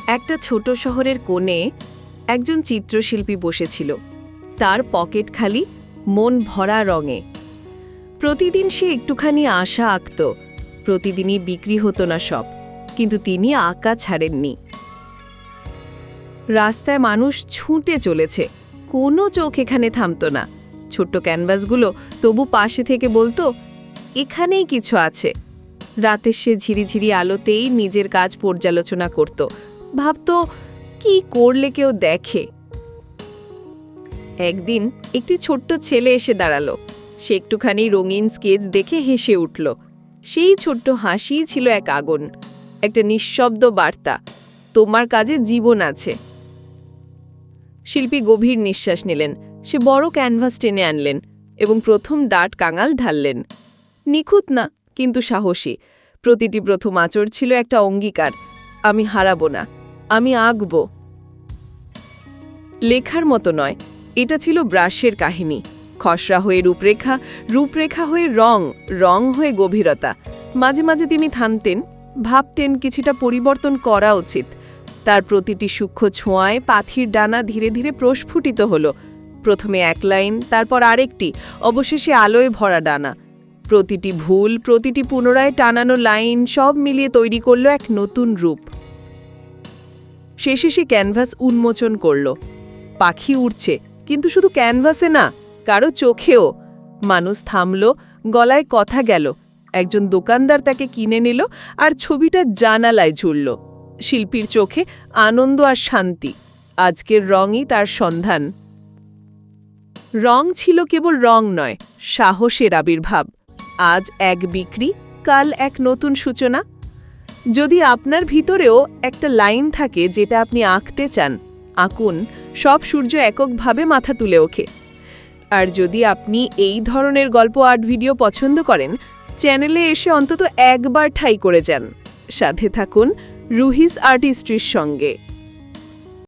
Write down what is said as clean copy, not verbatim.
একটা ছোট শহরের কোণে একজন চিত্রশিল্পী বসেছিল। তার পকেট খালি, মন ভরা রঙে। প্রতিদিন সে একটুখানি আশা আঁকত। প্রতিদিনই বিক্রি হতো না সব, কিন্তু তিনি আঁকা ছাড়েননি। রাস্তায় মানুষ ছুটে চলেছে, কোনো চোখ এখানে থামত না। ছোট্ট ক্যানভাসগুলো তবু পাশে থেকে বলতো, এখানেই কিছু আছে। রাতে সে ঝিরিঝিরি আলোতেই নিজের কাজ পর্যালোচনা করত, ভাবত কি করলে কেউ দেখে। একদিন একটি ছোট্ট ছেলে এসে দাঁড়ালো। সে একটুখানি রঙিন স্কেচ দেখে হেসে উঠল। সেই ছোট্ট হাসিই ছিল এক আগুন, একটা নিঃশব্দ বার্তা, তোমার কাজে জীবন আছে। শিল্পী গভীর নিঃশ্বাস নিলেন। সে বড় ক্যানভাস টেনে আনলেন এবং প্রথম ডাট কাঙাল ঢাললেন। নিখুঁত না, কিন্তু সাহসী। প্রতিটি প্রথম আঁচড় ছিল একটা অঙ্গীকার, আমি হারাবো না, আমি আঁকব। লেখার মতো নয়, এটা ছিল ব্রাশের কাহিনী। খসড়া হয়ে রূপরেখা, রূপরেখা হয়ে রং, রং হয়ে গভীরতা। মাঝে মাঝে তিনি থামতেন, ভাবতেন কিছুটা পরিবর্তন করা উচিত। তার প্রতিটি সূক্ষ্ম ছোঁয়ায় পাখির ডানা ধীরে ধীরে প্রস্ফুটিত হলো। প্রথমে এক লাইন, তারপর আরেকটি, অবশেষে আলোয় ভরা ডানা। প্রতিটি ভুল, প্রতিটি পুনরায় টানানো লাইন সব মিলিয়ে তৈরি করল এক নতুন রূপ। শেষে সে ক্যানভাস উন্মোচন করল। পাখি উড়ছে, কিন্তু শুধু ক্যানভাসে না, কারো চোখেও। মানুষ থামল, গলায় কথা গেল। একজন দোকানদার তাকে কিনে নিল, আর ছবিটা জানালায় ঝুলল। শিল্পীর চোখে আনন্দ আর শান্তি। আজকের রঙই তার সন্ধান। রং ছিল কেবল রং নয়, সাহসের আবির্ভাব। আজ এক বিক্রি, কাল এক নতুন সূচনা। যদি আপনার ভিতরেও একটা লাইন থাকে যেটা আপনি আঁকতে চান, আঁকুন। সব সূর্য এককভাবে মাথা তুলে ওঠে। আর যদি আপনি এই ধরনের গল্প আর্ট ভিডিও পছন্দ করেন, চ্যানেলে এসে অন্তত একবার ঠাই করে যান। সাথে থাকুন রুহিস আর্টিস্ট্রির সঙ্গে।